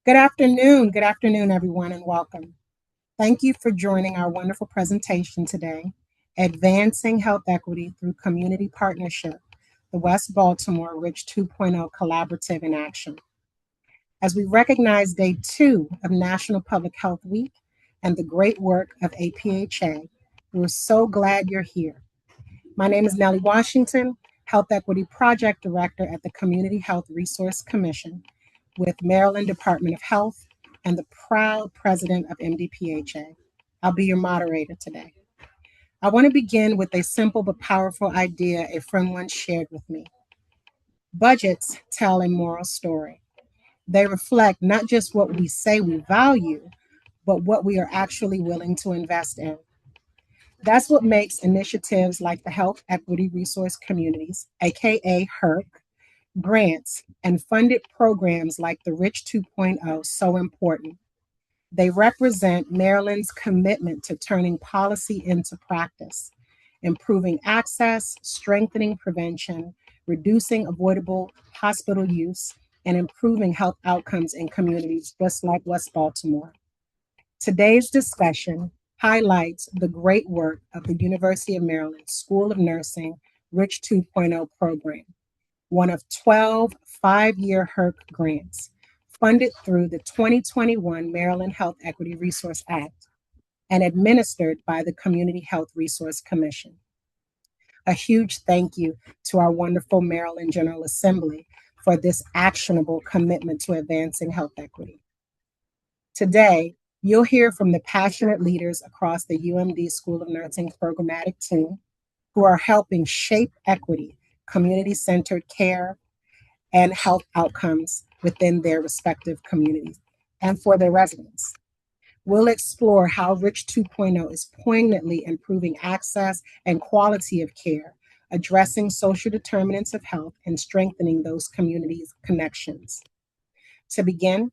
Good afternoon, everyone, and welcome. Thank you for joining our wonderful presentation today, Advancing Health Equity Through Community Partnership, the West Baltimore RICH 2.0 Collaborative in Action. As we recognize Day 2 of National Public Health Week and the great work of APHA, we're so glad you're here. My name is Nellie Washington, Health Equity Project Director at the Community Health Resource Commission with Maryland Department of Health and the proud president of MdPHA. I'll be your moderator today. I want to begin with a simple but powerful idea a friend once shared with me. Budgets tell a moral story. They reflect not just what we say we value, but what we are actually willing to invest in. That's what makes initiatives like the Health Equity Resource Communities, aka HERC, grants, and funded programs like the RICH 2.0 so important. They represent Maryland's commitment to turning policy into practice, improving access, strengthening prevention, reducing avoidable hospital use, and improving health outcomes in communities just like West Baltimore. Today's discussion highlights the great work of the University of Maryland School of Nursing RICH 2.0 program, one of 12 five-year HERC grants funded through the 2021 Maryland Health Equity Resource Act and administered by the Community Health Resource Commission. A huge thank you to our wonderful Maryland General Assembly for this actionable commitment to advancing health equity. Today, you'll hear from the passionate leaders across the UMD School of Nursing programmatic team who are helping shape equity, community-centered care, and health outcomes within their respective communities and for their residents. We'll explore how RICH 2.0 is poignantly improving access and quality of care, addressing social determinants of health, and strengthening those communities' connections. To begin,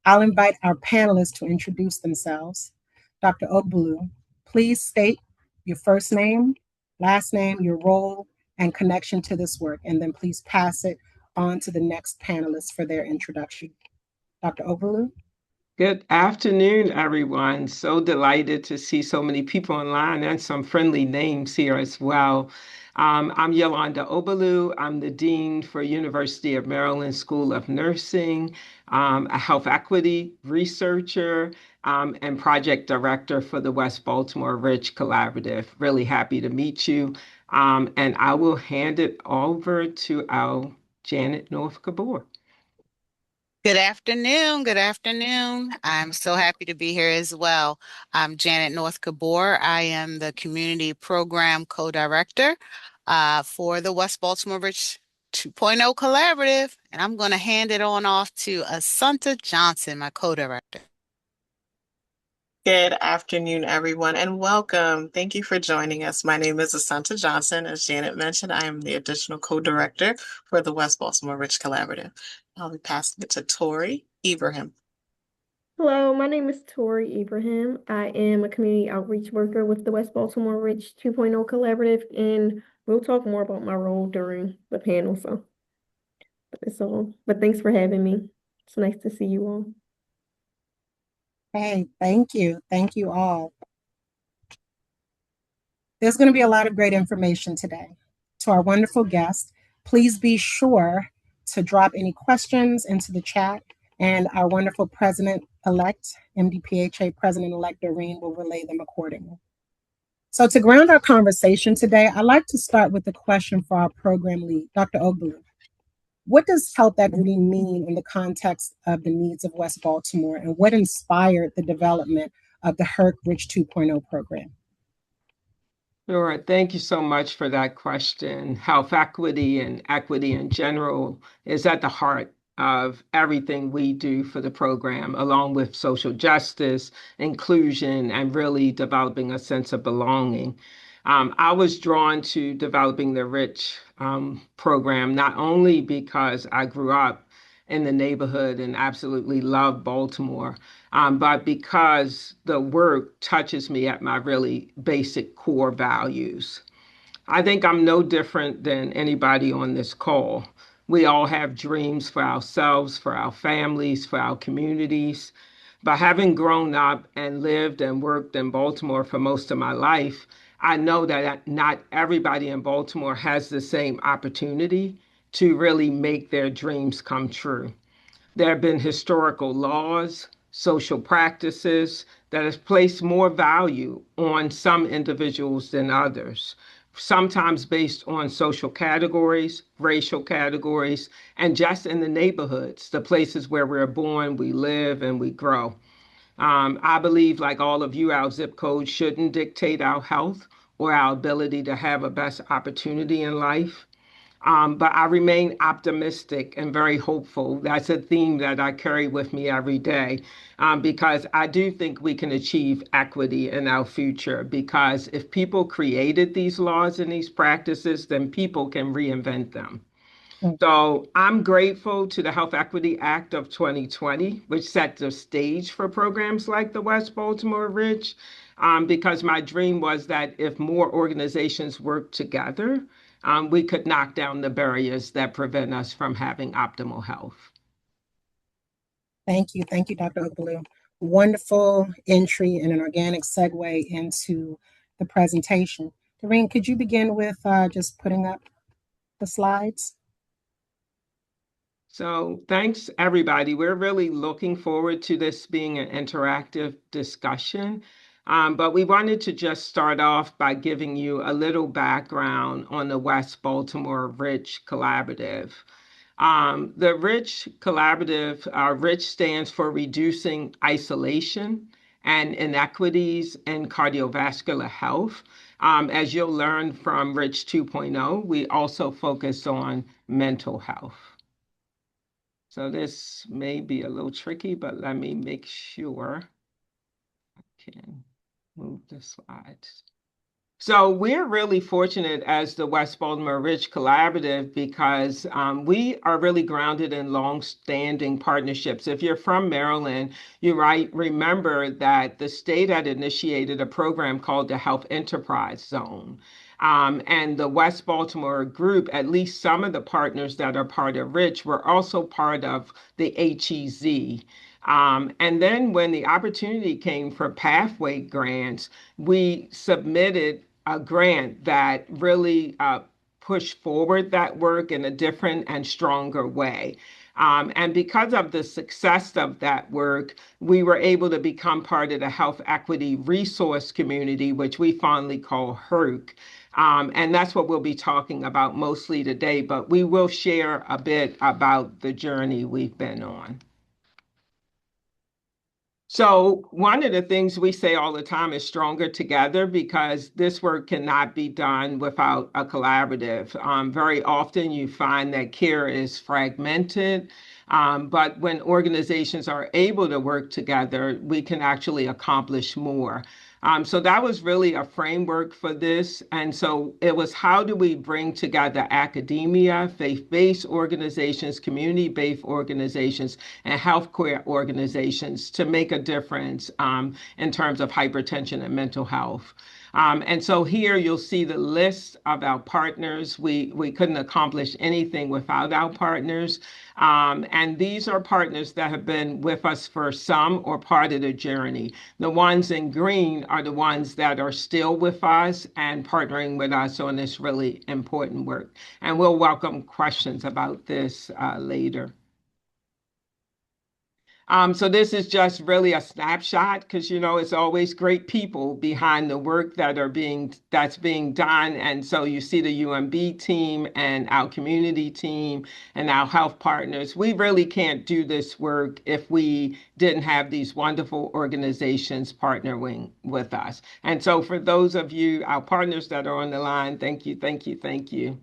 I'll invite our panelists to introduce themselves. Dr. Ogbuelu, please state your first name, last name, your role, and connection to this work, and then please pass it on to the next panelist for their introduction. Dr. Ogbuelu? Good afternoon, everyone. So delighted to see so many people online and some friendly names here as well. I'm Yolanda Ogbuelu. I'm the Dean for University of Maryland School of Nursing, a health equity researcher, and project director for the West Baltimore RICH Collaborative. Really happy to meet you. And I will hand it over to our Janet North Gabor. Good afternoon. Good afternoon. I'm so happy to be here as well. I'm Janet North Gabor. I am the Community Program Co-Director for the West Baltimore RICH 2.0 Collaborative, and I'm going to hand it on off to Assunta Johnson, my Co-Director. Good afternoon, everyone, and welcome. Thank you for joining us. My name is Assunta Johnson. As Janet mentioned, I am the additional co-director for the West Baltimore RICH Collaborative. I'll be passing it to Tori Ibrahim. Hello, my name is Tori Ibrahim. I am a community outreach worker with the West Baltimore RICH 2.0 Collaborative, and we'll talk more about my role during the panel. So that's all. But thanks for having me. It's nice to see you all. Hey, thank you. Thank you all. There's going to be a lot of great information today. To our wonderful guests, please be sure to drop any questions into the chat, and our wonderful president-elect, MdPHA President-elect Doreen, will relay them accordingly. So to ground our conversation today, I'd like to start with a question for our program lead, Dr. Ogbuelu. What does health equity mean in the context of the needs of West Baltimore, and what inspired the development of the HERC RICH 2.0 program? Sure. Thank you so much for that question. Health equity and equity in general is at the heart of everything we do for the program, along with social justice, inclusion, and really developing a sense of belonging. I was drawn to developing the RICH program, not only because I grew up in the neighborhood and absolutely love Baltimore, but because the work touches me at my really basic core values. I think I'm no different than anybody on this call. We all have dreams for ourselves, for our families, for our communities. But having grown up and lived and worked in Baltimore for most of my life, I know that not everybody in Baltimore has the same opportunity to really make their dreams come true. There have been historical laws, social practices that have placed more value on some individuals than others, sometimes based on social categories, racial categories, and just in the neighborhoods, the places where we're born, we live, and we grow. I believe, like all of you, our zip code shouldn't dictate our health or our ability to have a best opportunity in life. But I remain optimistic and very hopeful. That's a theme that I carry with me every day because I do think we can achieve equity in our future. Because if people created these laws and these practices, then people can reinvent them. So I'm grateful to the Health Equity Act of 2020, which set the stage for programs like the West Baltimore RICH, because my dream was that if more organizations worked together, we could knock down the barriers that prevent us from having optimal health. Thank you. Thank you, Dr. Ogalu. Wonderful entry and an organic segue into the presentation. Doreen, could you begin with just putting up the slides? So thanks, everybody. We're really looking forward to this being an interactive discussion. But we wanted to just start off by giving you a little background on the West Baltimore RICH Collaborative. The RICH Collaborative, RICH stands for Reducing Isolation and Inequities in Cardiovascular Health. As you'll learn from RICH 2.0, we also focus on mental health. So this may be a little tricky, but let me make sure I can move the slides. So we're really fortunate as the West Baltimore RICH Collaborative because we are really grounded in long-standing partnerships. If you're from Maryland, you might remember that the state had initiated a program called the Health Enterprise Zone. And the West Baltimore group, at least some of the partners that are part of RICH, were also part of the HEZ. And then when the opportunity came for pathway grants, we submitted a grant that really pushed forward that work in a different and stronger way. And because of the success of that work, we were able to become part of the Health Equity Resource Community, which we fondly call HERC. And that's what we'll be talking about mostly today, but we will share a bit about the journey we've been on. So one of the things we say all the time is stronger together because this work cannot be done without a collaborative. Very often you find that care is fragmented, but when organizations are able to work together, we can actually accomplish more. So that was really a framework for this. And so it was how do we bring together academia, faith-based organizations, community-based organizations, and healthcare organizations to make a difference in terms of hypertension and mental health. And so here you'll see the list of our partners. We couldn't accomplish anything without our partners. And these are partners that have been with us for some or part of the journey. The ones in green are the ones that are still with us and partnering with us on this really important work. And we'll welcome questions about this later. So this is just really a snapshot because it's always great people behind the work that's being done. And so you see the UMB team and our community team and our health partners. We really can't do this work if we didn't have these wonderful organizations partnering with us. And so for those of you, our partners that are on the line, thank you, thank you, thank you.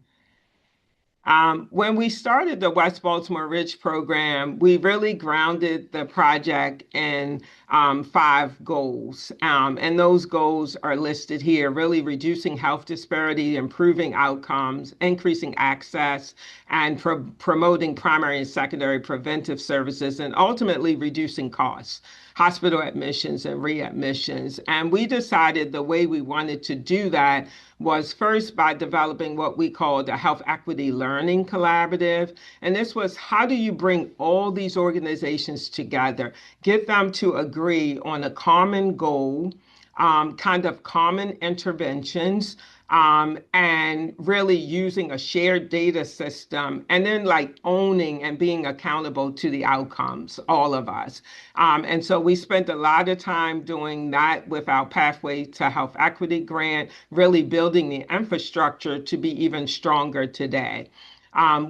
When we started the West Baltimore RICH program, we really grounded the project in 5 goals. And those goals are listed here, really reducing health disparity, improving outcomes, increasing access, and promoting primary and secondary preventive services, and ultimately reducing costs, hospital admissions and readmissions. And we decided the way we wanted to do that was first by developing what we call the Health Equity Learning Collaborative. And this was, how do you bring all these organizations together, get them to agree on a common goal, kind of common interventions, and really using a shared data system, and then like owning and being accountable to the outcomes, all of us. And so we spent a lot of time doing that with our Pathway to Health Equity grant, really building the infrastructure to be even stronger today.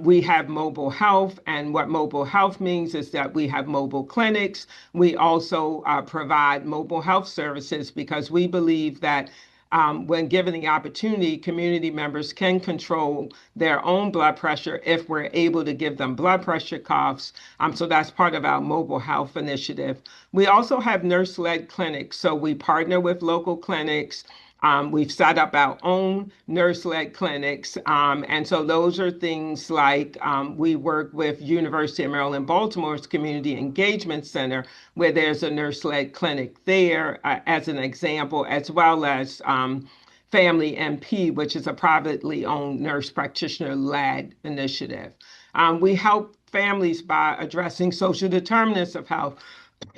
We have mobile health, and what mobile health means is that we have mobile clinics. We also provide mobile health services because we believe that when given the opportunity, community members can control their own blood pressure if we're able to give them blood pressure cuffs. So that's part of our mobile health initiative. We also have nurse-led clinics. So we partner with local clinics. We've set up our own nurse-led clinics. And so those are things like we work with University of Maryland, Baltimore's Community Engagement Center, where there's a nurse-led clinic there, as an example, as well as Family MP, which is a privately owned nurse practitioner-led initiative. We help families by addressing social determinants of health.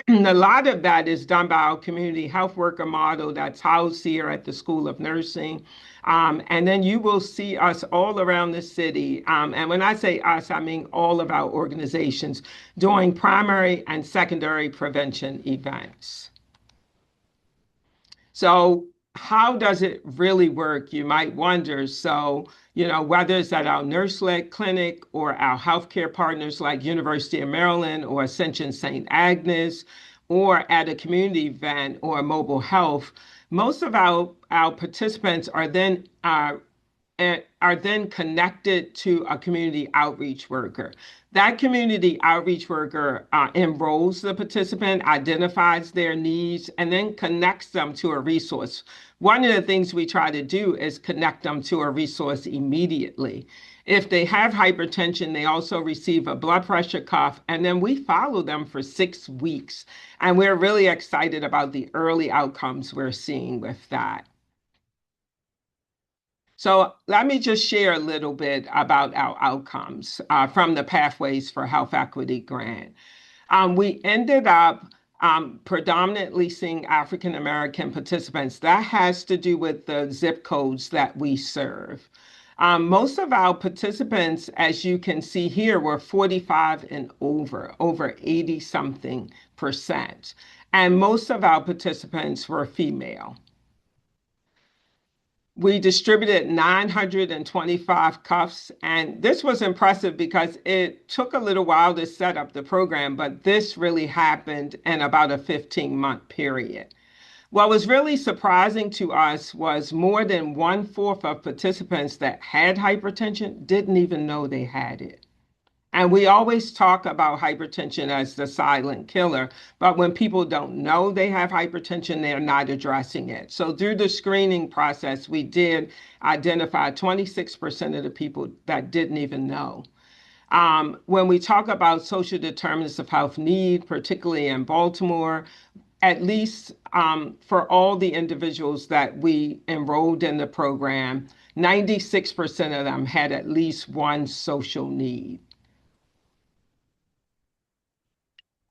A lot of that is done by our community health worker model that's housed here at the School of Nursing. And then you will see us all around the city. And when I say us, I mean all of our organizations doing primary and secondary prevention events. So how does it really work? You might wonder. So, whether it's at our nurse-led clinic or our healthcare partners like University of Maryland or Ascension St. Agnes, or at a community event or mobile health, most of our participants are then connected to a community outreach worker. That community outreach worker enrolls the participant, identifies their needs, and then connects them to a resource. One of the things we try to do is connect them to a resource immediately. If they have hypertension, they also receive a blood pressure cuff, and then we follow them for 6 weeks. And we're really excited about the early outcomes we're seeing with that. So let me just share a little bit about our outcomes from the Pathways for Health Equity grant. We ended up predominantly seeing African American participants. That has to do with the zip codes that we serve. Most of our participants, as you can see here, were 45 and over 80-something%. And most of our participants were female. We distributed 925 cuffs, and this was impressive because it took a little while to set up the program, but this really happened in about a 15-month period. What was really surprising to us was more than 1/4 of participants that had hypertension didn't even know they had it. And we always talk about hypertension as the silent killer, but when people don't know they have hypertension, they're not addressing it. So through the screening process, we did identify 26% of the people that didn't even know. When we talk about social determinants of health need, particularly in Baltimore, at least for all the individuals that we enrolled in the program, 96% of them had at least one social need.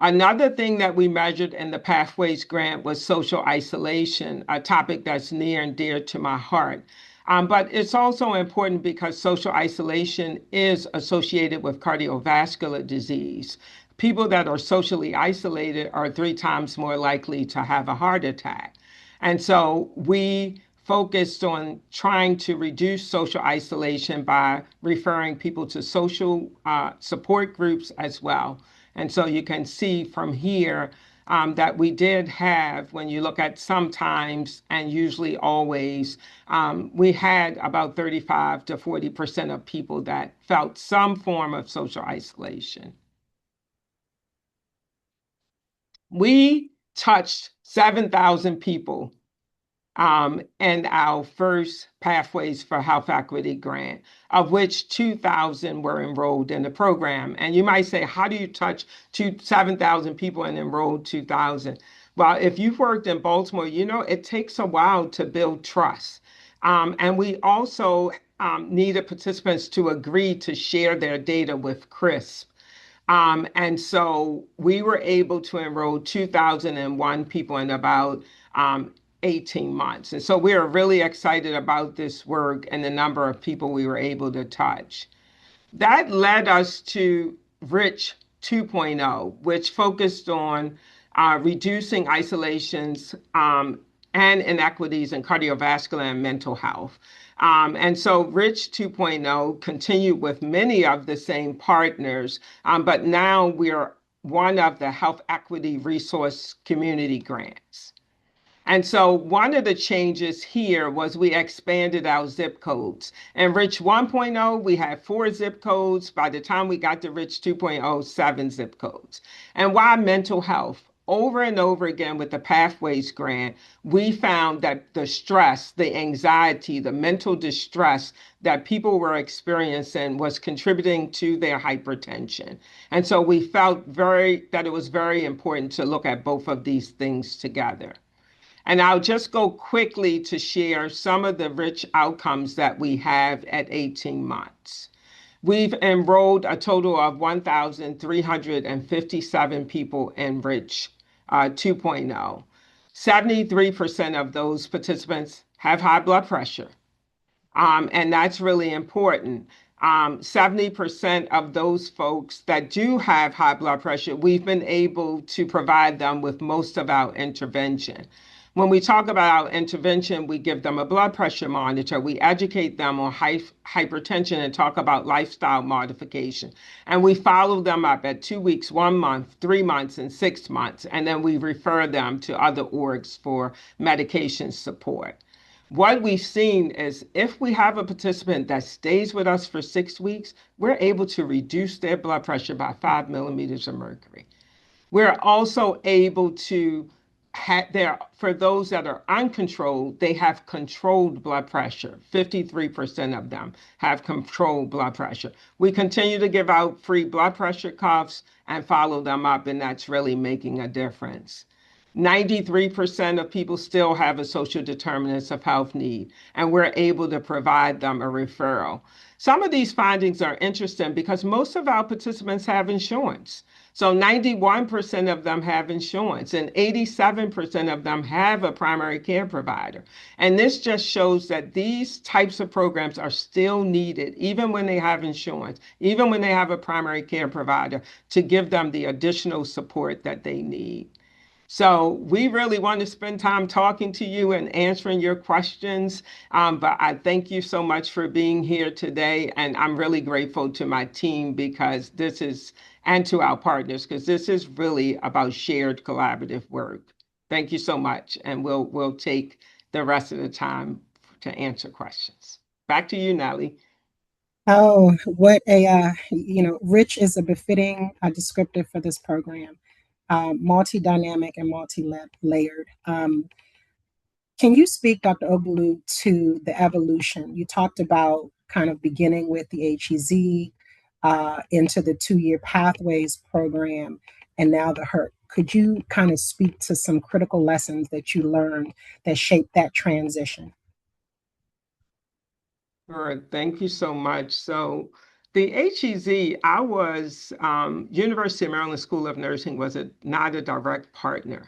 Another thing that we measured in the Pathways grant was social isolation, a topic that's near and dear to my heart. But it's also important because social isolation is associated with cardiovascular disease. People that are socially isolated are 3 times more likely to have a heart attack. And so we focused on trying to reduce social isolation by referring people to social support groups as well. And so you can see from here that we did have, when you look at sometimes and usually always, we had about 35 to 40% of people that felt some form of social isolation. We touched 7,000 people in our first Pathways for Health Equity grant, of which 2,000 were enrolled in the program. And you might say, how do you touch 7,000 people and enroll 2,000? Well, if you've worked in Baltimore, you know it takes a while to build trust. And we also needed participants to agree to share their data with CRISP. And so we were able to enroll 2,001 people in about 18 months. And so we are really excited about this work and the number of people we were able to touch. That led us to RICH 2.0, which focused on reducing isolations and inequities in cardiovascular and mental health. And so RICH 2.0 continued with many of the same partners, but now we're one of the Health Equity Resource Community Grants. And so one of the changes here was we expanded our zip codes. In RICH 1.0, we had 4 zip codes. By the time we got to RICH 2.0, 7 zip codes. And why mental health? Over and over again with the Pathways Grant, we found that the stress, the anxiety, the mental distress that people were experiencing was contributing to their hypertension. And so we felt that it was very important to look at both of these things together. And I'll just go quickly to share some of the rich outcomes that we have at 18 months. We've enrolled a total of 1,357 people in RICH 2.0. 73% of those participants have high blood pressure. And that's really important. 70% of those folks that do have high blood pressure, we've been able to provide them with most of our intervention. When we talk about our intervention, we give them a blood pressure monitor. We educate them on hypertension and talk about lifestyle modification. And we follow them up at 2 weeks, 1 month, 3 months, and 6 months. And then we refer them to other orgs for medication support. What we've seen is if we have a participant that stays with us for 6 weeks, we're able to reduce their blood pressure by 5 millimeters of mercury. We're also able to for those that are uncontrolled, they have controlled blood pressure. 53% of them have controlled blood pressure. We continue to give out free blood pressure cuffs and follow them up, and that's really making a difference. 93% of people still have a social determinants of health need, and we're able to provide them a referral. Some of these findings are interesting because most of our participants have insurance. So 91% of them have insurance and 87% of them have a primary care provider. And this just shows that these types of programs are still needed, even when they have insurance, even when they have a primary care provider, to give them the additional support that they need. So we really want to spend time talking to you and answering your questions. But I thank you so much for being here today. And I'm really grateful to my team because and to our partners, because this is really about shared collaborative work. Thank you so much. And we'll take the rest of the time to answer questions. Back to you, Nellie. Oh, what rich is a befitting descriptor for this program. Multi-dynamic and multi-layered. Can you speak, Dr. Oglu, to the evolution? You talked about kind of beginning with the HEZ into the 2-year Pathways program and now the HERT. Could you kind of speak to some critical lessons that you learned that shaped that transition? Sure. Thank you so much. So the HEZ, I was, University of Maryland School of Nursing was not a direct partner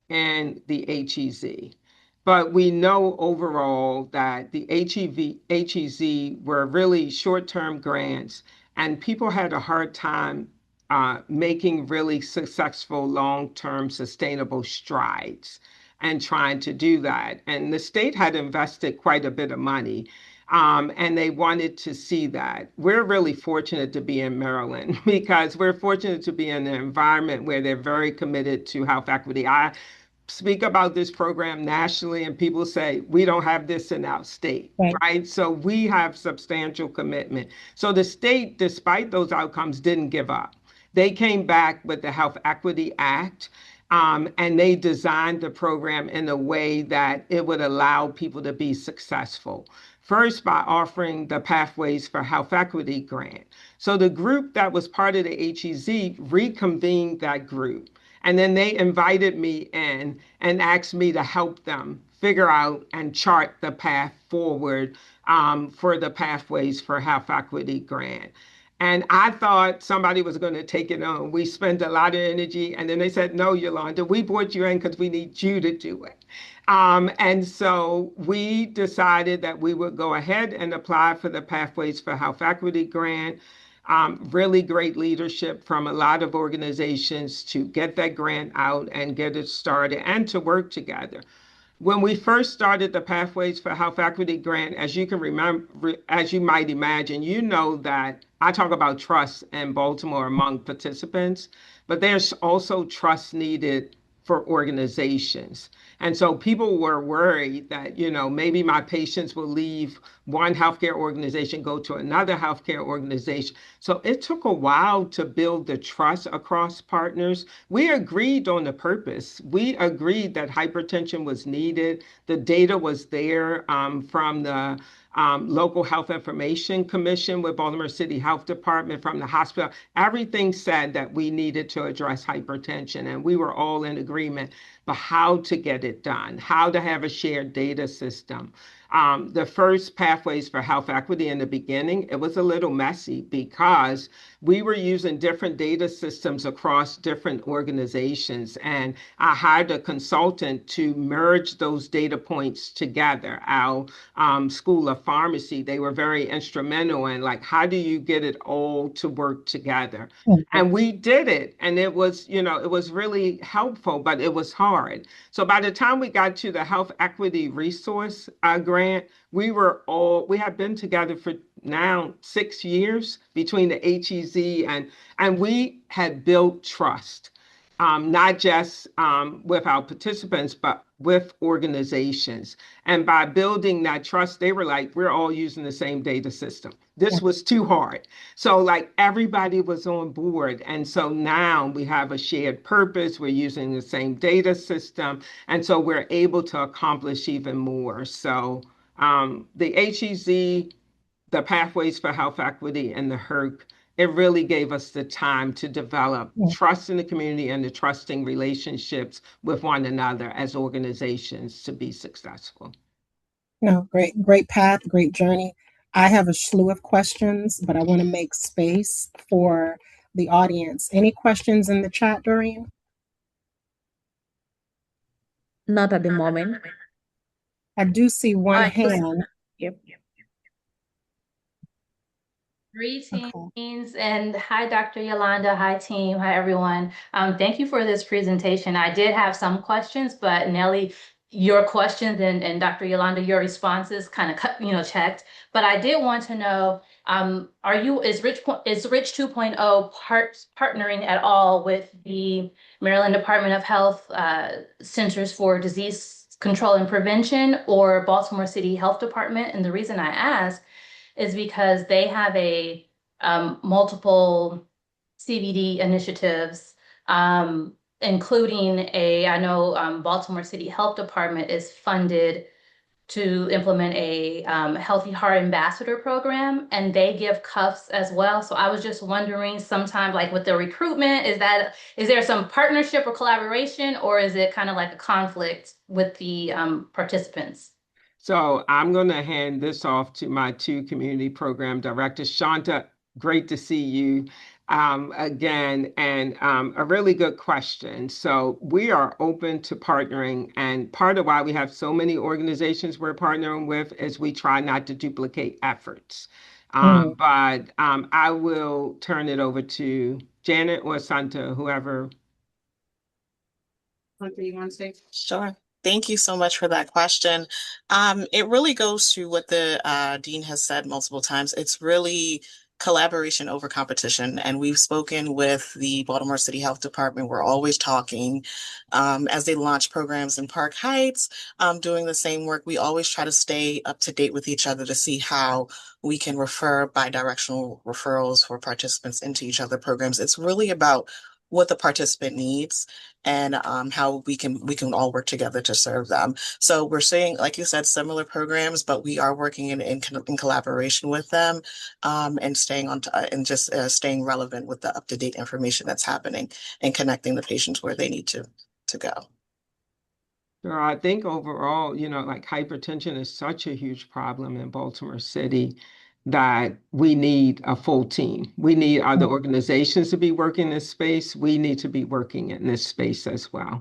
in the HEZ. But we know overall that the HEZ were really short-term grants, and people had a hard time making really successful, long-term, sustainable strides and trying to do that. And the state had invested quite a bit of money. And they wanted to see that. We're really fortunate to be in Maryland because we're fortunate to be in an environment where they're very committed to health equity. I speak about this program nationally and people say, we don't have this in our state, right? So we have substantial commitment. So the state, despite those outcomes, didn't give up. They came back with the Health Equity Act. And they designed the program in a way that it would allow people to be successful. First, by offering the Pathways for Health Equity grant. So the group that was part of the HEZ reconvened that group. And then they invited me in and asked me to help them figure out and chart the path forward for the Pathways for Health Equity grant. And I thought somebody was going to take it on. We spent a lot of energy, and then they said, "No, Yolanda, we brought you in because we need you to do it." And so we decided that we would go ahead and apply for the Pathways for Health Equity grant. Really great leadership from a lot of organizations to get that grant out and get it started and to work together. When we first started the Pathways for Health Equity grant, as you can remember, as you might imagine, you know that I talk about trust in Baltimore among participants, but there's also trust needed for organizations. And so people were worried that, maybe my patients will leave one healthcare organization, go to another healthcare organization. So it took a while to build the trust across partners. We agreed on the purpose. We agreed that hypertension was needed. The data was there from the local health information commission with Baltimore City Health Department, from the hospital. Everything said that we needed to address hypertension, and we were all in agreement. But how to get it done, how to have a shared data system. The first Pathways for Health Equity in the beginning, it was a little messy because we were using different data systems across different organizations. And I hired a consultant to merge those data points together. Our School of Pharmacy, they were very instrumental in like, how do you get it all to work together? And we did it. And it was, it was really helpful, but it was hard. So by the time we got to the Health Equity Resource Grant, we had been together for now 6 years between the HEZ and we had built trust, not just with our participants, but with organizations. And by building that trust, they were like, we're all using the same data system. This was too hard. So like everybody was on board. And so now we have a shared purpose. We're using the same data system. And so we're able to accomplish even more. So the HEZ, the Pathways for Health Equity, and the HERC, it really gave us the time to develop trust in the community and the trusting relationships with one another as organizations to be successful. No, great path, great journey. I have a slew of questions, but I want to make space for the audience. Any questions in the chat, Doreen? Not at the moment. I do see one hand. Yep. Greetings and hi, Dr. Yolanda. Hi, team. Hi, everyone. Thank you for this presentation. I did have some questions, but Nellie, your questions and Dr. Yolanda, your responses kind of cut, checked. But I did want to know, is Rich 2.0 partnering at all with the Maryland Department of Health Centers for Disease Control and Prevention or Baltimore City Health Department? And the reason I ask is because they have a multiple CVD initiatives, including I know Baltimore City Health Department is funded to implement a Healthy Heart Ambassador program, and they give cuffs as well. So I was just wondering, sometimes like with the recruitment, is there some partnership or collaboration, or is it kind of like a conflict with the participants? So I'm going to hand this off to my two community program directors. Shanta, great to see you again, and a really good question. So we are open to partnering, and part of why we have so many organizations we're partnering with is we try not to duplicate efforts. But I will turn it over to Janet or Santa, whoever. Santa, you want to say? Sure. Thank you so much for that question. It really goes to what the Dean has said multiple times. It's really collaboration over competition. And we've spoken with the Baltimore City Health Department. We're always talking as they launch programs in Park Heights, doing the same work. We always try to stay up to date with each other to see how we can refer bi-directional referrals for participants into each other programs. It's really about what the participant needs and how we can all work together to serve them. So we're seeing, like you said, similar programs, but we are working in collaboration with them and staying on and just staying relevant with the up-to-date information that's happening and connecting the patients where they need to go. Sure, I think overall, like hypertension is such a huge problem in Baltimore City that we need a full team. We need other organizations to be working in this space. We need to be working in this space as well.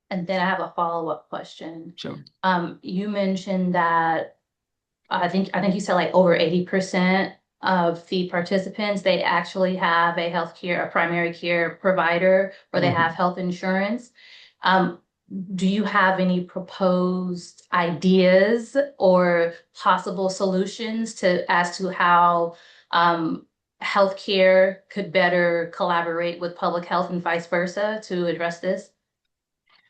And then I have a follow-up question. Sure. You mentioned that I think you said like over 80% of the participants, they actually have a primary care provider, or they have health insurance. Do you have any proposed ideas or possible solutions as to how healthcare could better collaborate with public health and vice versa to address this?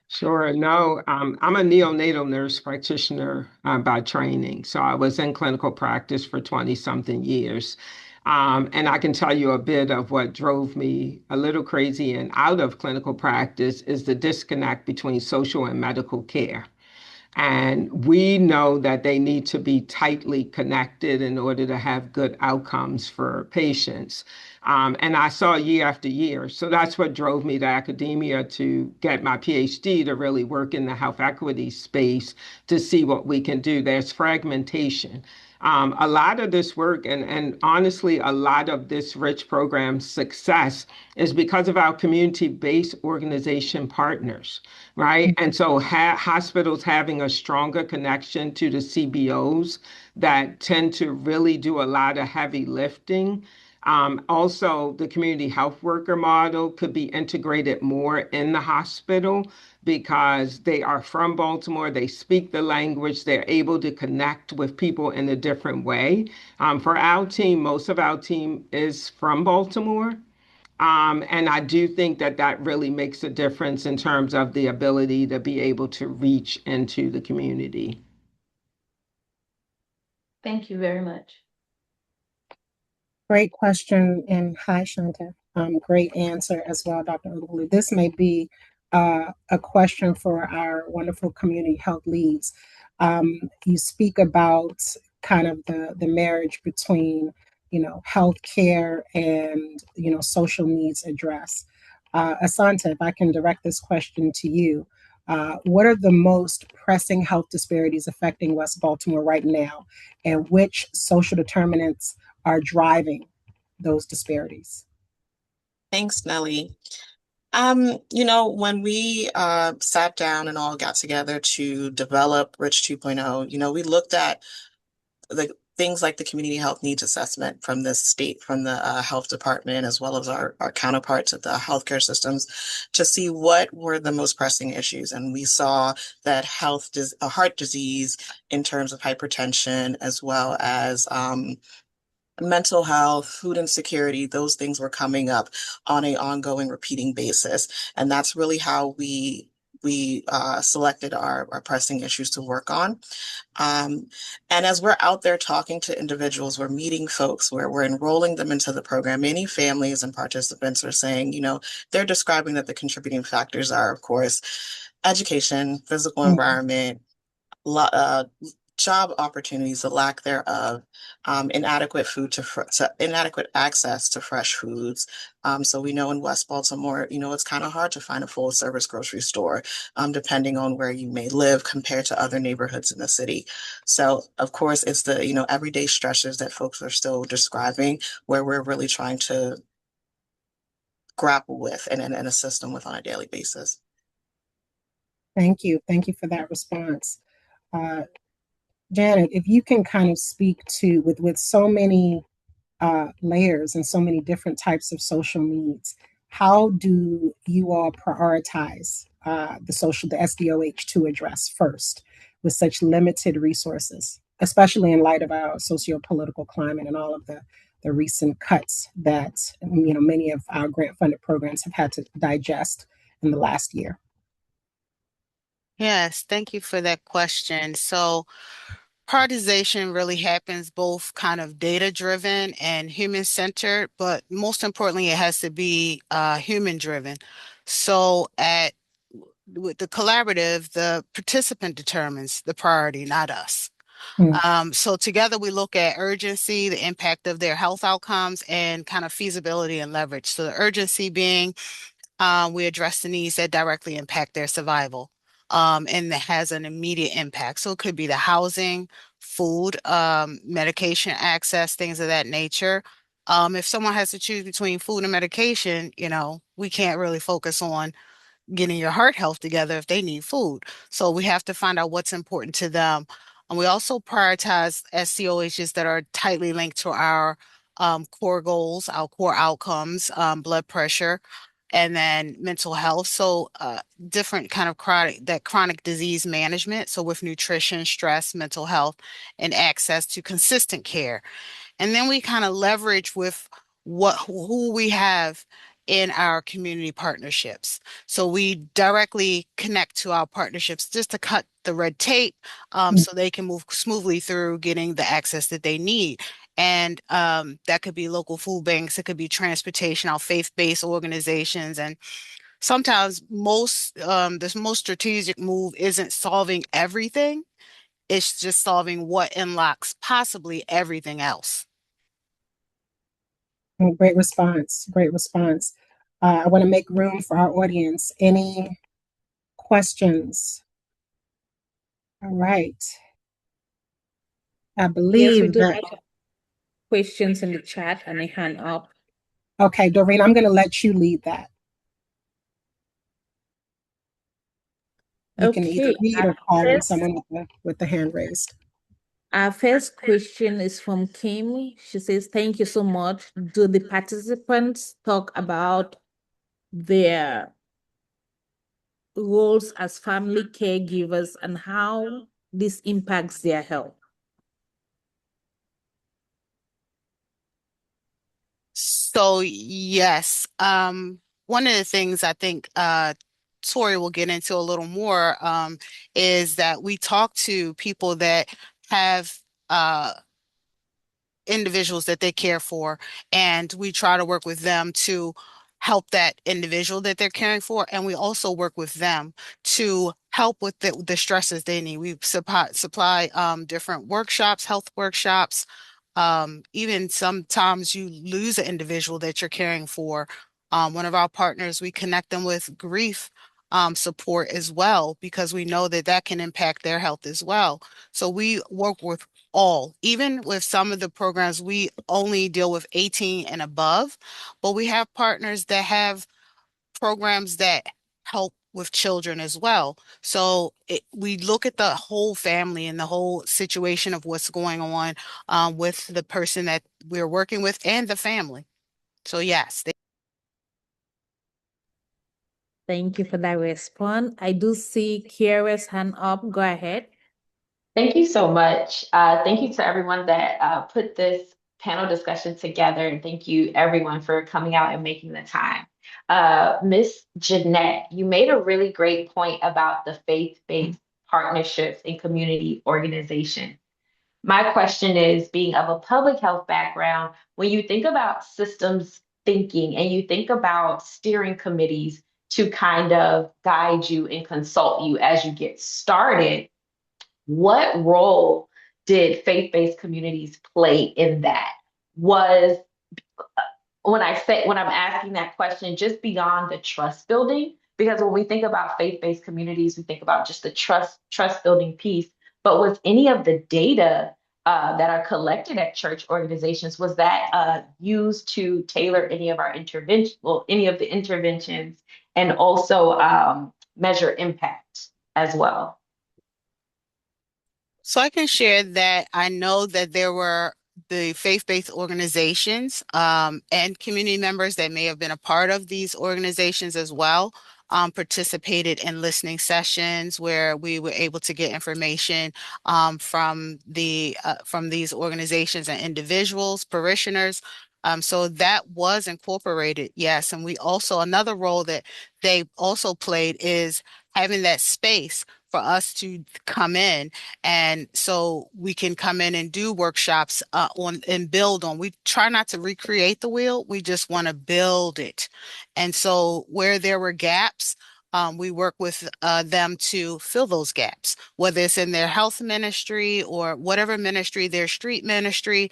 Sure. No, I'm a neonatal nurse practitioner by training. So I was in clinical practice for 20 something years. And I can tell you a bit of what drove me a little crazy and out of clinical practice is the disconnect between social and medical care. And we know that they need to be tightly connected in order to have good outcomes for patients. And I saw year after year. So that's what drove me to academia to get my PhD to really work in the health equity space to see what we can do. There's fragmentation. A lot of this work and honestly, a lot of this RICH program's success is because of our community-based organization partners, right? And so hospitals having a stronger connection to the CBOs that tend to really do a lot of heavy lifting. Also, the community health worker model could be integrated more in the hospital because they are from Baltimore, they speak the language, they're able to connect with people in a different way. For our team, most of our team is from Baltimore. And I do think that that really makes a difference in terms of the ability to be able to reach into the community. Thank you very much. Great question, and hi, Shanta. Great answer as well, Dr. Ugulu. This may be a question for our wonderful community health leads. You speak about kind of the marriage between, healthcare and, social needs address. Asante, if I can direct this question to you, what are the most pressing health disparities affecting West Baltimore right now, and which social determinants are driving those disparities? Thanks, Nellie. When we sat down and all got together to develop RICH 2.0, we looked at the things like the community health needs assessment from the state, from the health department, as well as our counterparts at the healthcare systems to see what were the most pressing issues. And we saw that heart disease in terms of hypertension, as well as mental health, food insecurity, those things were coming up on an ongoing, repeating basis. And that's really how we selected our pressing issues to work on. And as we're out there talking to individuals, we're meeting folks, where we're enrolling them into the program. Many families and participants are saying, they're describing that the contributing factors are, of course, education, physical environment, job opportunities, the lack thereof, inadequate inadequate access to fresh foods. So we know in West Baltimore, it's kind of hard to find a full service grocery store, depending on where you may live compared to other neighborhoods in the city. So of course, it's the, everyday stressors that folks are still describing, where we're really trying to grapple with and assist them with on a daily basis. Thank you. Thank you for that response. Janet, if you can kind of speak to, with so many layers and so many different types of social needs, how do you all prioritize the SDOH to address first with such limited resources, especially in light of our socio-political climate and all of the recent cuts that many of our grant-funded programs have had to digest in the last year? Yes, thank you for that question. So prioritization really happens both kind of data-driven and human-centered, but most importantly, it has to be human-driven. So with the collaborative, the participant determines the priority, not us. So together we look at urgency, the impact of their health outcomes, and kind of feasibility and leverage. So the urgency being we address the needs that directly impact their survival. and that has an immediate impact. So it could be the housing, food, medication access, things of that nature. If someone has to choose between food and medication, we can't really focus on getting your heart health together if they need food. So we have to find out what's important to them. And we also prioritize SCOHs that are tightly linked to our core goals, our core outcomes, blood pressure, and then mental health. So different kind of chronic disease management. So with nutrition, stress, mental health, and access to consistent care. And then we kind of leverage with who we have in our community partnerships. So we directly connect to our partnerships just to cut the red tape so they can move smoothly through getting the access that they need. And that could be local food banks, it could be transportation, our faith-based organizations. And sometimes this most strategic move isn't solving everything. It's just solving what unlocks possibly everything else. Great response. Great response. I want to make room for our audience. Any questions? All right. I Yes, we believe do that. have questions in the chat and a hand up. Okay, Doreen, I'm going to let you lead that. You can either Okay, lead or call on someone with the hand raised. our first question is from Kim. She says, thank you so much. Do the participants talk about their roles as family caregivers and how this impacts their health? So yes, one of the things I think Tori will get into a little more is that we talk to people that have individuals that they care for, and we try to work with them to help that individual that they're caring for, and we also work with them to help with the stresses they need. We supply different workshops, health workshops. Even sometimes you lose an individual that you're caring for. One of our partners, we connect them with grief support as well, because we know that that can impact their health as well. So we work with all, even with some of the programs, we only deal with 18 and above, but we have partners that have programs that help with children as well. So we look at the whole family and the whole situation of what's going on with the person that we're working with and the family. So yes. Thank you for that response. I do see Kiara's hand up. Go ahead. Thank you so much. Thank you to everyone that put this panel discussion together. And thank you everyone for coming out and making the time. Miss Jeanette, you made a really great point about the faith-based partnerships and community organization. My question is, being of a public health background, when you think about systems thinking and you think about steering committees to kind of guide you and consult you as you get started, what role did faith-based communities play in that? Was when I'm asking that question, just beyond the trust building, because when we think about faith-based communities, we think about just the trust building piece. But was any of the data that are collected at church organizations, was that used to tailor any of our any of the interventions, and also measure impact as well? So I can share that I know that there were the faith-based organizations and community members that may have been a part of these organizations as well, participated in listening sessions where we were able to get information from these organizations and individuals, parishioners. So that was incorporated, yes. And we also, another role that they also played is having that space for us to come in, and so we can come in and do workshops on and build on. We try not to recreate the wheel, we just want to build it. And so where there were gaps, we work with them to fill those gaps, whether it's in their health ministry or whatever ministry, their street ministry.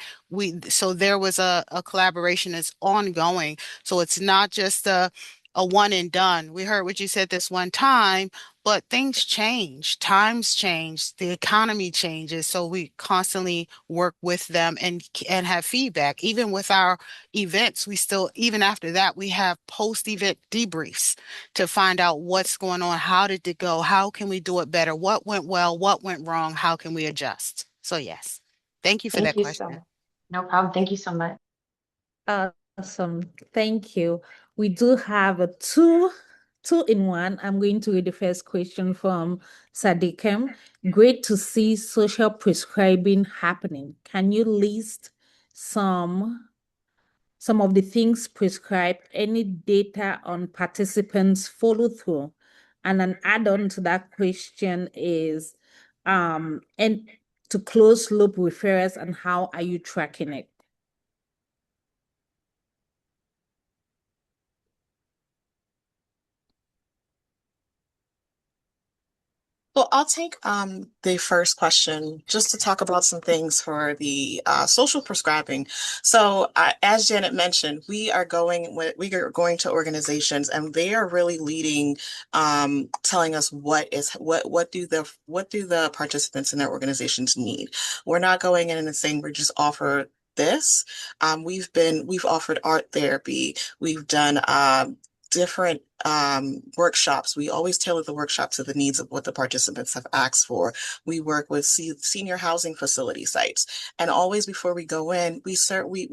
So there was a collaboration that's ongoing. So it's not just a one and done. We heard what you said this one time, but things change, times change, the economy changes. So we constantly work with them and have feedback. Even with our events, we still, even after that, we have post-event debriefs to find out what's going on, how did it go, how can we do it better, what went well, what went wrong, how can we adjust? So yes, thank you for Thank that you so question. much. No problem. Thank you so much. Awesome. Thank you. We do have a two in one. I'm going to read the first question from Sadikem. Great to see social prescribing happening. Can you list some of the things prescribed, any data on participants follow through? And an add-on to that question is, and to close loop referrals, and how are you tracking it? Well, I'll take the first question just to talk about some things for the social prescribing. So, as Janet mentioned, we are going to organizations, and they are really leading, telling us what do the participants in their organizations need. We're not going in and saying we're just offer this. We've offered art therapy. We've done different workshops. We always tailor the workshop to the needs of what the participants have asked for. We work with senior housing facility sites, and always before we go in, we survey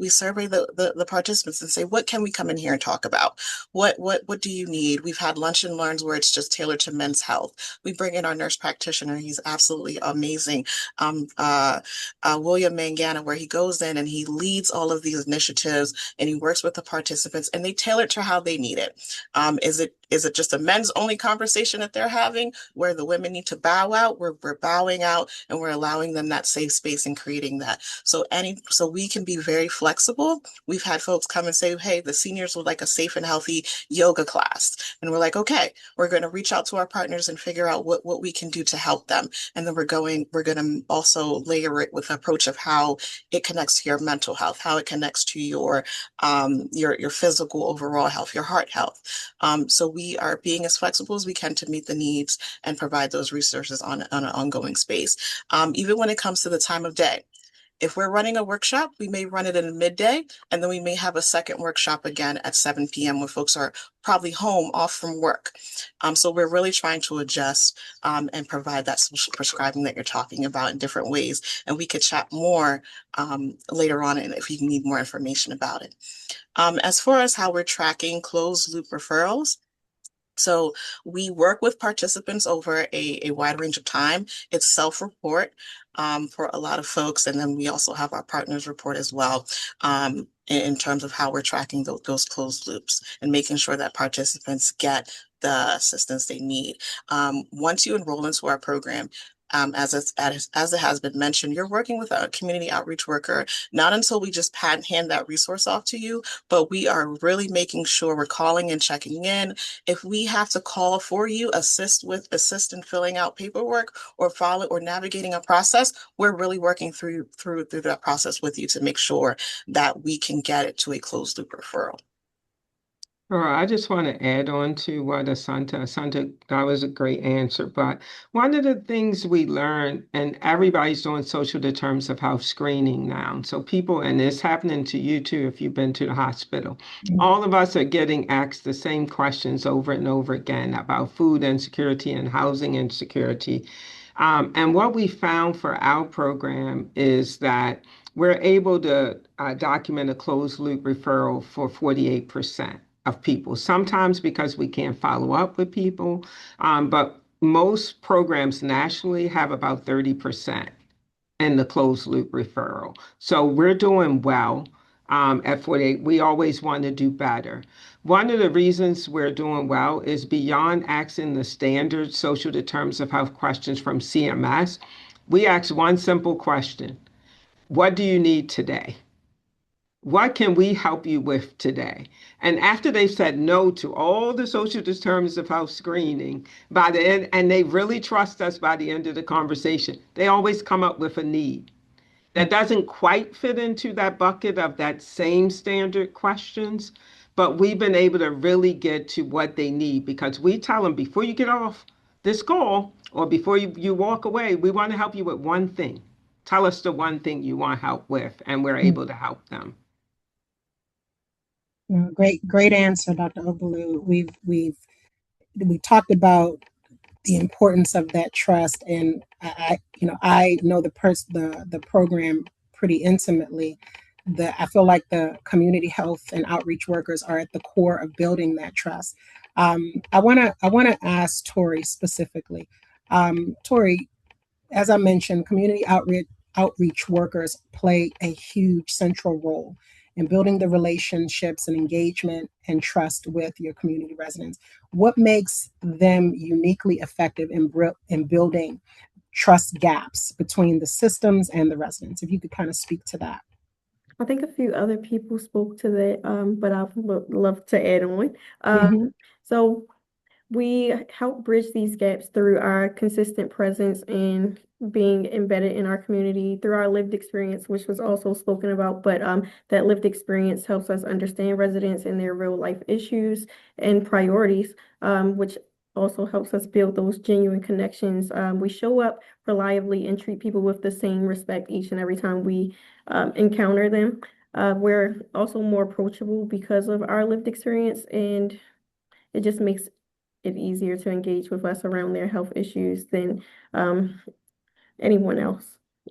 the participants and say, what can we come in here and talk about? What do you need? We've had lunch and learns where it's just tailored to men's health. We bring in our nurse practitioner. He's absolutely amazing. William Mangana, where he goes in and he leads all of these initiatives, and he works with the participants, and they tailor it to how they need it. Is it just a men's only conversation that they're having where the women need to bow out? We're bowing out, and we're allowing them that safe space and creating that. So we can be very flexible. We've had folks come and say, hey, the seniors would like a safe and healthy yoga class. And we're like, okay, we're going to reach out to our partners and figure out what we can do to help them. And then we're going to also layer it with an approach of how it connects to your mental health, how it connects to your physical overall health, your heart health. So we are being as flexible as we can to meet the needs and provide those resources on an ongoing space. Even when it comes to the time of day. If we're running a workshop, we may run it in midday, and then we may have a second workshop again at 7 p.m. when folks are probably home off from work. So we're really trying to adjust and provide that social prescribing that you're talking about in different ways. And we could chat more later on if you need more information about it. As far as how we're tracking closed loop referrals, so we work with participants over a wide range of time. It's self-report for a lot of folks. And then we also have our partners report as well in terms of how we're tracking those closed loops and making sure that participants get the assistance they need. Once you enroll into our program, as it has been mentioned, you're working with a community outreach worker, not until we just hand that resource off to you, but we are really making sure we're calling and checking in. If we have to call for you, assist in filling out paperwork or navigating a process, we're really working through that process with you to make sure that we can get it to a closed loop referral. Sure, I just want to add on to what Asanta, that was a great answer. But one of the things we learned, and everybody's doing social determinants of health screening now. So people, and it's happening to you too if you've been to the hospital. All of us are getting asked the same questions over and over again about food insecurity and housing insecurity. And what we found for our program is that we're able to document a closed loop referral for 48% of people, sometimes because we can't follow up with people, but most programs nationally have about 30% in the closed loop referral. So we're doing well at 48. We always want to do better. One of the reasons we're doing well is beyond asking the standard social determinants of health questions from CMS, we ask one simple question: what do you need today? What can we help you with today? And after they've said no to all the social determinants of health screening, by the end, and they really trust us by the end of the conversation, they always come up with a need that doesn't quite fit into that bucket of that same standard questions, but we've been able to really get to what they need because we tell them before you get off this call or before you walk away, we want to help you with one thing. Tell us the one thing you want help with, and we're able to help them. Great answer, Dr. Obalu. We talked about the importance of that trust, and I know the program pretty intimately. I feel like the community health and outreach workers are at the core of building that trust. I wanna ask Tori specifically. Tori, as I mentioned, community outreach workers play a huge central role in building the relationships and engagement and trust with your community residents. What makes them uniquely effective in building trust gaps between the systems and the residents? If you could kind of speak to that. I think a few other people spoke to that, but I would love to add on. Mm-hmm. So we help bridge these gaps through our consistent presence and being embedded in our community through our lived experience, which was also spoken about. But that lived experience helps us understand residents and their real life issues and priorities, which also helps us build those genuine connections. We show up reliably and treat people with the same respect each and every time we encounter them. We're also more approachable because of our lived experience, and it just makes it easier to engage with us around their health issues than anyone else,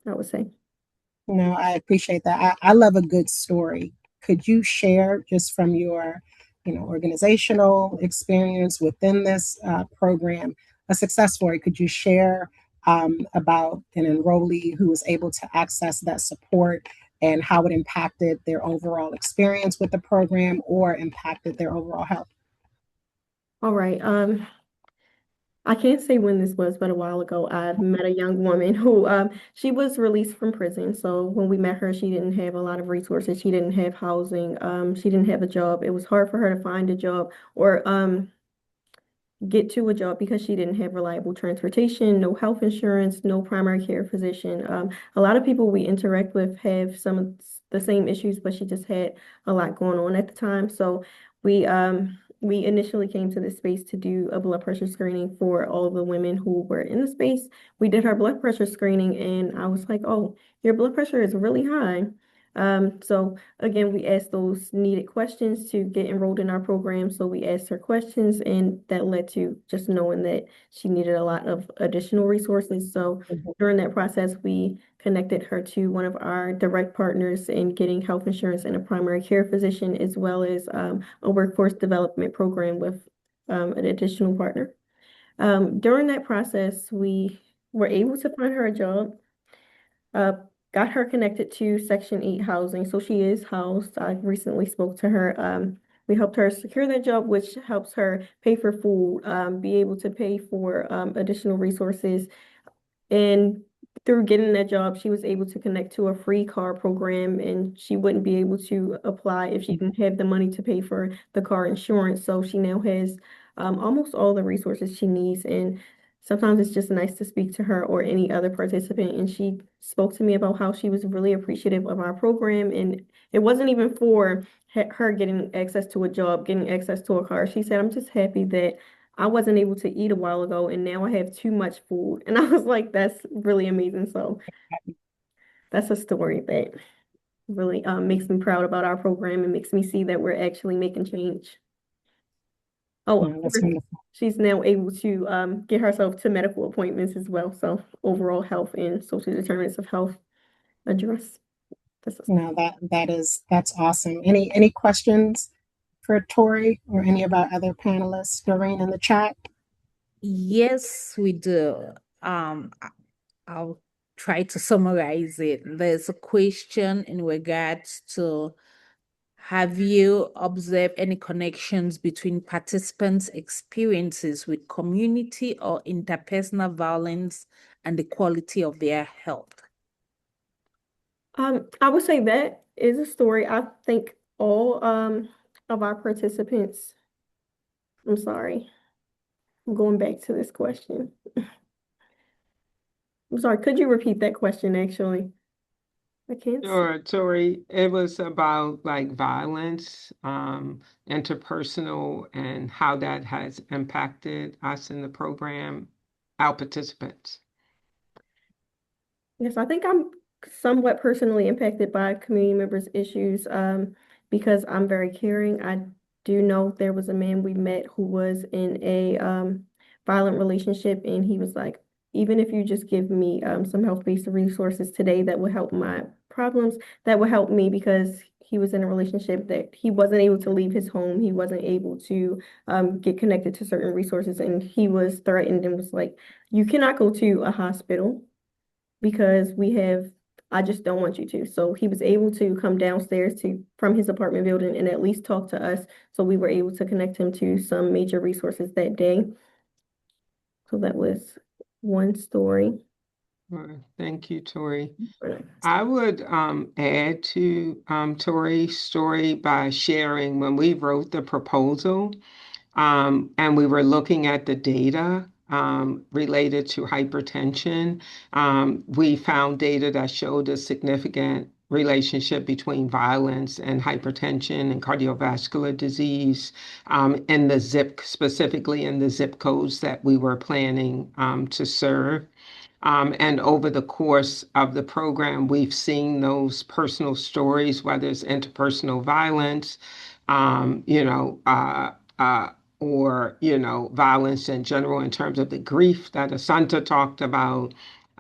I would say. No, I appreciate that. I love a good story. Could you share just from your, organizational experience within this program, a success story? Could you share about an enrollee who was able to access that support and how it impacted their overall experience with the program or impacted their overall health? All right. I can't say when this was, but a while ago, I met a young woman who she was released from prison. So when we met her, she didn't have a lot of resources. She didn't have housing. She didn't have a job. It was hard for her to find a job or get to a job because she didn't have reliable transportation, no health insurance, no primary care physician. A lot of people we interact with have some of the same issues, but she just had a lot going on at the time. So we initially came to this space to do a blood pressure screening for all of the women who were in the space. We did her blood pressure screening, and I was like, "Oh, your blood pressure is really high." So again, we asked those needed questions to get enrolled in our program. So we asked her questions, and that led to just knowing that she needed a lot of additional resources. So during that process, we connected her to one of our direct partners in getting health insurance and a primary care physician, as well as a workforce development program with an additional partner. During that process, we were able to find her a job. Uh, got her connected to Section 8 housing. So she is housed. I recently spoke to her. We helped her secure that job, which helps her pay for food, be able to pay for additional resources. And through getting that job, she was able to connect to a free car program, and she wouldn't be able to apply if she didn't have the money to pay for the car insurance. So she now has almost all the resources she needs. And sometimes it's just nice to speak to her or any other participant. And she spoke to me about how she was really appreciative of our program. And it wasn't even for her getting access to a job, getting access to a car. She said, "I'm just happy that I wasn't able to eat a while ago, and now I have too much food." And I was like, "That's really amazing." So that's a story that really makes me proud about our program and makes me see that we're actually making change. Oh, of That's course, wonderful. she's now able to get herself to medical appointments as well. So overall health and social determinants of health address. No, that's awesome. Any questions for Tori or any of our other panelists? Doreen in the chat. Yes, we do. I'll try to summarize it. There's a question in regards to, have you observed any connections between participants' experiences with community or interpersonal violence and the quality of their health? I would say that is a story. I think all of our participants, I'm sorry, I'm going back to this question. I'm sorry, could you repeat that question actually? I can't. Sure, Tori, it was about like violence, interpersonal, and how that has impacted us in the program, our participants. Yes, I think I'm somewhat personally impacted by community members' issues because I'm very caring. I do know there was a man we met who was in a violent relationship, and he was like, even if you just give me some health-based resources today that will help my problems, that will help me because he was in a relationship that he wasn't able to leave his home. He wasn't able to get connected to certain resources, and he was threatened and was like, you cannot go to a hospital because I just don't want you to. So he was able to come downstairs from his apartment building and at least talk to us. So we were able to connect him to some major resources that day. So that was one story. Thank you, Tori. I would add to Tori's story by sharing when we wrote the proposal. And we were looking at the data related to hypertension. We found data that showed a significant relationship between violence and hypertension and cardiovascular disease in specifically in the zip codes that we were planning to serve. And over the course of the program, we've seen those personal stories, whether it's interpersonal violence, um, you know, uh, uh, or violence in general in terms of the grief that Asanta talked about.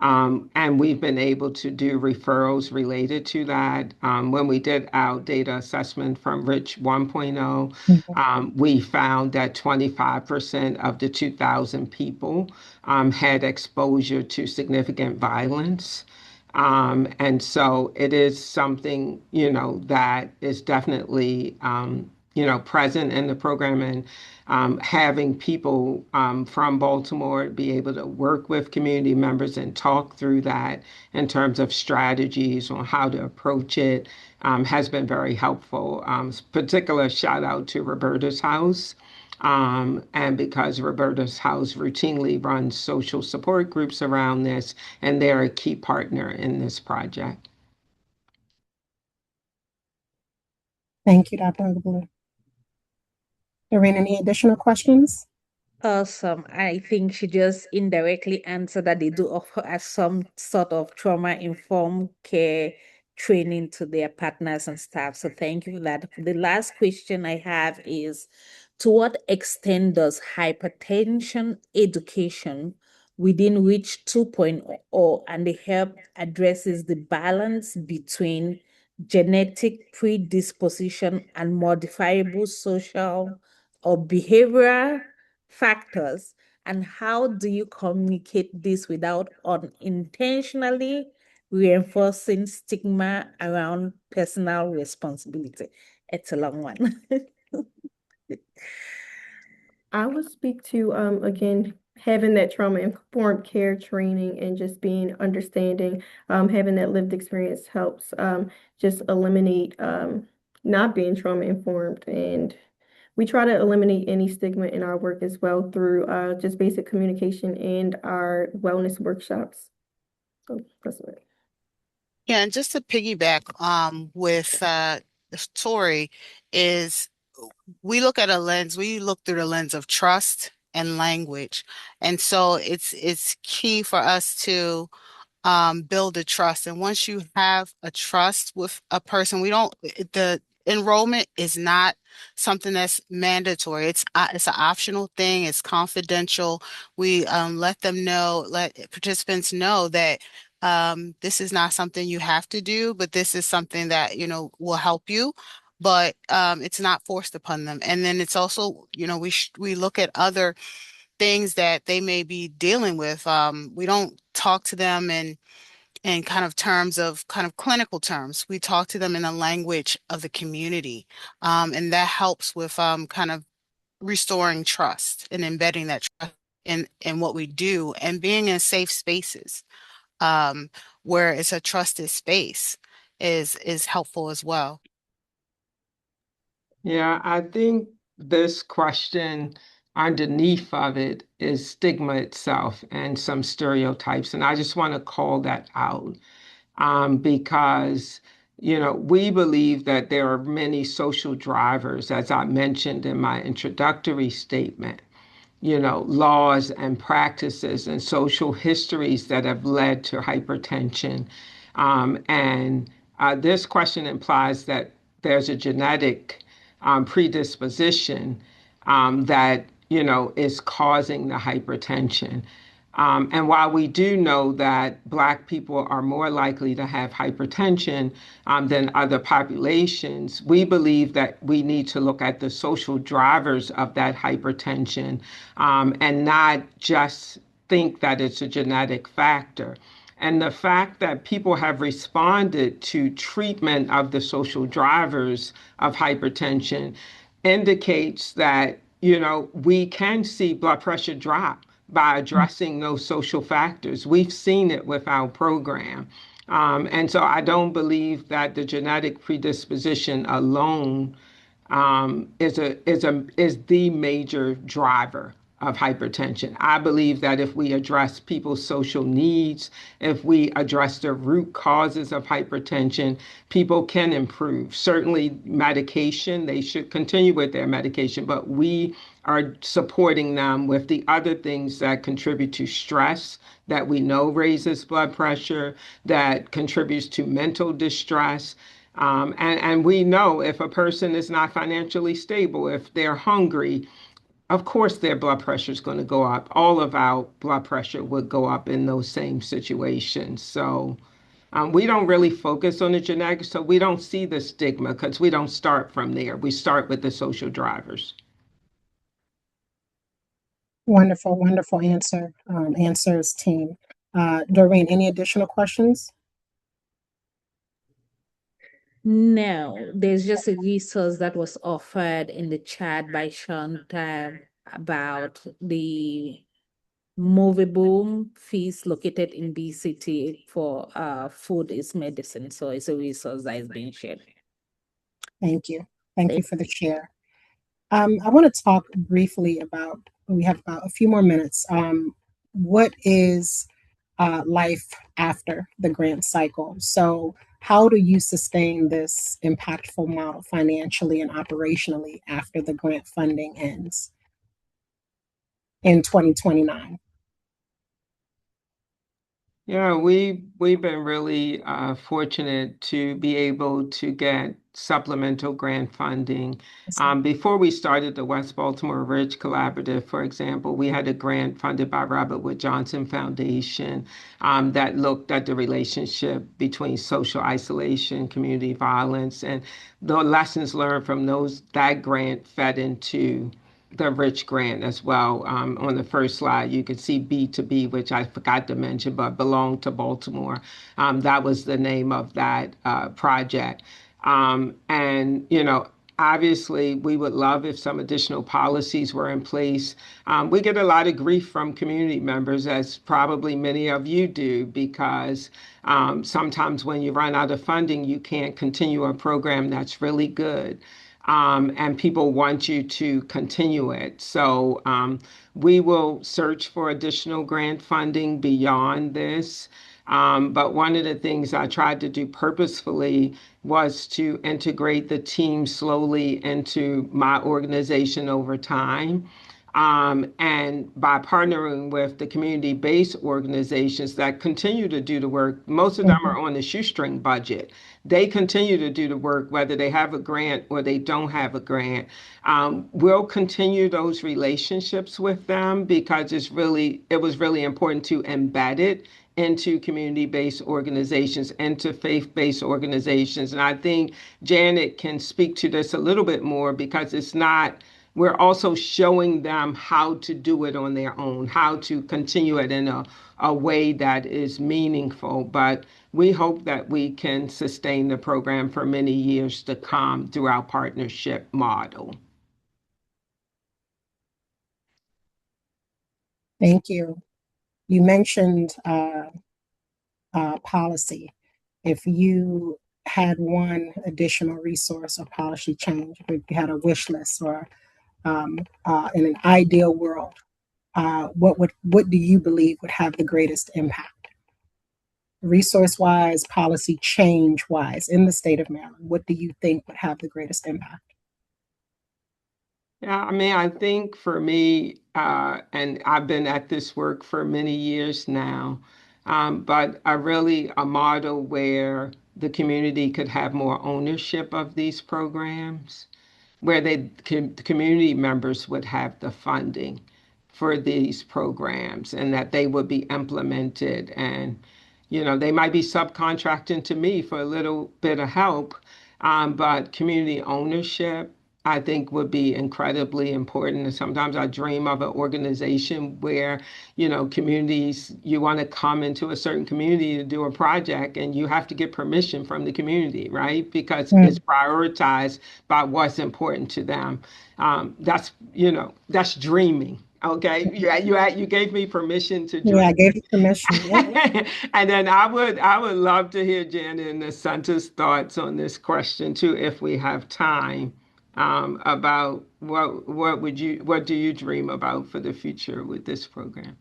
And we've been able to do referrals related to that. When we did our data assessment from Rich 1.0, we found that 25% of the 2,000 people had exposure to significant violence. And so it is something, that is definitely, present in the program, and having people from Baltimore be able to work with community members and talk through that in terms of strategies on how to approach it has been very helpful. Particular shout out to Roberta's House. And because Roberta's House routinely runs social support groups around this, and they're a key partner in this project. Thank you, Dr. Ogbulo. Doreen, any additional questions? Awesome. I think she just indirectly answered that they do offer us some sort of trauma-informed care training to their partners and staff. So thank you for that. The last question I have is, to what extent does hypertension education within RICH 2.0 and the help addresses the balance between genetic predisposition and modifiable social or behavioral factors, and how do you communicate this without unintentionally reinforcing stigma around personal responsibility? It's a long one. I would speak to again having that trauma informed care training and just being understanding, having that lived experience helps just eliminate not being trauma informed, and we try to eliminate any stigma in our work as well through just basic communication and our wellness workshops. So that's it. Yeah, and just to piggyback with Tori is we look at a lens, we look through the lens of trust and language. And so it's key for us to build a trust. And once you have a trust with a person, the enrollment is not something that's mandatory. It's an optional thing. It's confidential. We let participants know that this is not something you have to do, but this is something that, will help you. But it's not forced upon them. And then it's also, we look at other things that they may be dealing with. We don't talk to them in kind of terms of kind of clinical terms. We talk to them in the language of the community. And that helps with kind of restoring trust and embedding that trust in what we do and being in safe spaces where it's a trusted space is helpful as well. Yeah, I think this question underneath of it is stigma itself and some stereotypes. And I just want to call that out. because we believe that there are many social drivers, as I mentioned in my introductory statement, laws and practices and social histories that have led to hypertension. And this question implies that there's a genetic predisposition that, is causing the hypertension. And while we do know that Black people are more likely to have hypertension than other populations, we believe that we need to look at the social drivers of that hypertension and not just think that it's a genetic factor. And the fact that people have responded to treatment of the social drivers of hypertension indicates that, we can see blood pressure drop by addressing those social factors. We've seen it with our program. And so I don't believe that the genetic predisposition alone is the major driver of hypertension. I believe that if we address people's social needs, if we address the root causes of hypertension, people can improve. Certainly medication, they should continue with their medication, but we are supporting them with the other things that contribute to stress that we know raises blood pressure, that contributes to mental distress. And we know if a person is not financially stable, if they're hungry, of course their blood pressure is going to go up. All of our blood pressure would go up in those same situations. So we don't really focus on the genetics, so we don't see the stigma because we don't start from there. We start with the social drivers. Wonderful, wonderful answers, team. Doreen, any additional questions? No, there's just a resource that was offered in the chat by Shanta about the movable feast located in BCT for food is medicine. So it's a resource that is being shared. Thank you. Thank you for the share. I want to talk briefly about, we have about a few more minutes. What is life after the grant cycle? So how do you sustain this impactful model financially and operationally after the grant funding ends in 2029? Yeah, we've been really fortunate to be able to get supplemental grant funding. Before we started the West Baltimore RICH Collaborative, for example, we had a grant funded by Robert Wood Johnson Foundation that looked at the relationship between social isolation, community violence, and the lessons learned from that grant fed into the RICH grant as well. On the first slide, you can see B2B, which I forgot to mention, but belonged to Baltimore. That was the name of that project. And, obviously, we would love if some additional policies were in place. We get a lot of grief from community members, as probably many of you do, because sometimes when you run out of funding, you can't continue a program that's really good. And people want you to continue it. So we will search for additional grant funding beyond this. But one of the things I tried to do purposefully was to integrate the team slowly into my organization over time. And by partnering with the community-based organizations that continue to do the work, most of them are on the shoestring budget. They continue to do the work, whether they have a grant or they don't have a grant. We'll continue those relationships with them because it was really important to embed it into community-based organizations, into faith-based organizations. And I think Janet can speak to this a little bit more because we're also showing them how to do it on their own, how to continue it in a way that is meaningful. But we hope that we can sustain the program for many years to come through our partnership model. Thank you. You mentioned policy. If you had one additional resource or policy change, if you had a wish list or in an ideal world, what do you believe would have the greatest impact? resource-wise, policy change-wise in the state of Maryland? What do you think would have the greatest impact? Yeah, I mean, I think for me, and I've been at this work for many years now, but a model where the community could have more ownership of these programs, where the community members would have the funding for these programs and that they would be implemented. And, they might be subcontracting to me for a little bit of help, but community ownership, I think, would be incredibly important. And sometimes I dream of an organization where, communities, you want to come into a certain community to do a project and you have to get permission from the community, right? Because it's prioritized by what's important to them. That's dreaming. Okay, you gave me permission to Yeah, I dream. gave you permission. Yeah. And then I would love to hear Janet and Asanta's thoughts on this question too, if we have time, about what do you dream about for the future with this program?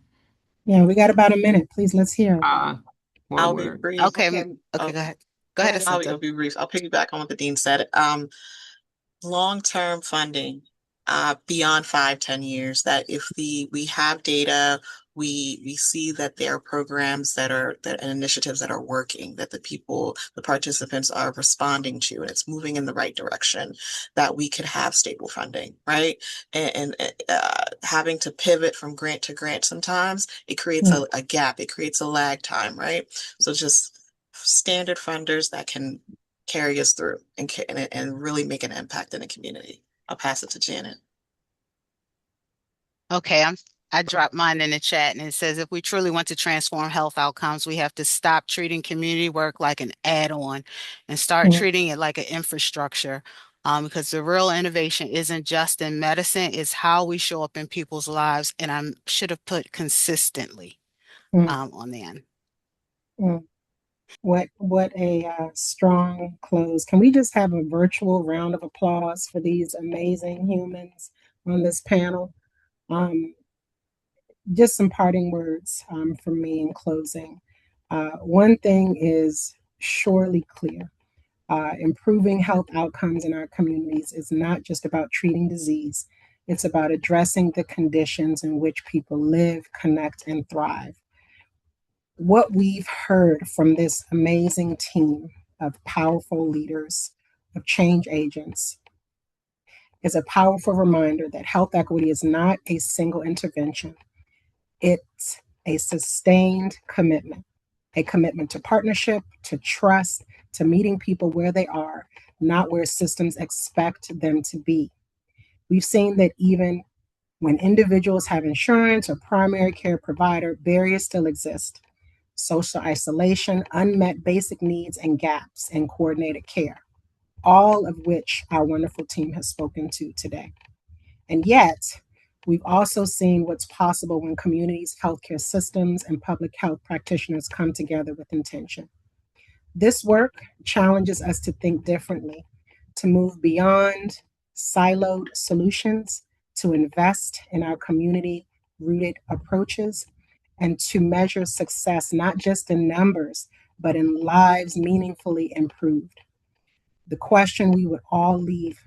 Yeah, we got about a minute. Please, let's hear it. One I'll be word. brief. Okay, Okay. okay, go ahead. Go Go ahead, ahead. I'll Asanta. be brief. I'll piggyback on what the dean said. Long-term funding, beyond 5, 10 years, that if we have data, we see that there are programs and initiatives that are working, that the participants are responding to, and it's moving in the right direction, that we could have stable funding, right? And having to pivot from grant to grant, sometimes it creates a gap, it creates a lag time, right? So just standard funders that can carry us through and really make an impact in the community. I'll pass it to Janet. Okay, I dropped mine in the chat and it says if we truly want to transform health outcomes, we have to stop treating community work like an add-on and start treating it like an infrastructure. Because the real innovation isn't just in medicine, it's how we show up in people's lives. And I should have put consistently on the end. What a strong close. Can we just have a virtual round of applause for these amazing humans on this panel? Just some parting words from me in closing. One thing is surely clear. Improving health outcomes in our communities is not just about treating disease. It's about addressing the conditions in which people live, connect, and thrive. What we've heard from this amazing team of powerful leaders, of change agents, is a powerful reminder that health equity is not a single intervention. It's a sustained commitment, a commitment to partnership, to trust, to meeting people where they are, not where systems expect them to be. We've seen that even when individuals have insurance or primary care provider, barriers still exist. Social isolation, unmet basic needs, and gaps in coordinated care, all of which our wonderful team has spoken to today. And yet, we've also seen what's possible when communities, healthcare systems, and public health practitioners come together with intention. This work challenges us to think differently, to move beyond siloed solutions, to invest in our community-rooted approaches, and to measure success not just in numbers, but in lives meaningfully improved. The question we would all leave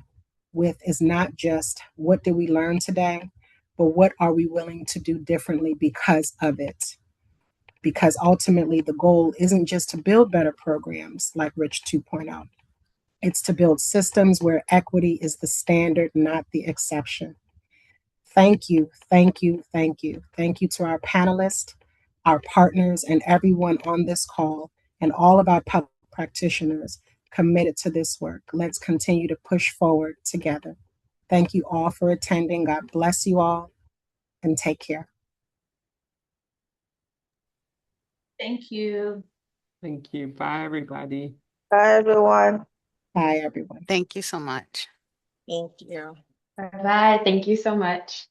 with is not just what did we learn today, but what are we willing to do differently because of it? Because ultimately the goal isn't just to build better programs like Rich 2.0. It's to build systems where equity is the standard, not the exception. Thank you, thank you, thank you. Thank you to our panelists, our partners, and everyone on this call, and all of our public practitioners committed to this work. Let's continue to push forward together. Thank you all for attending. God bless you all, and take care. Thank you. Thank you. Bye, everybody. Bye, everyone. Bye, everyone. Thank you so much. Thank you. Bye. Thank you so much.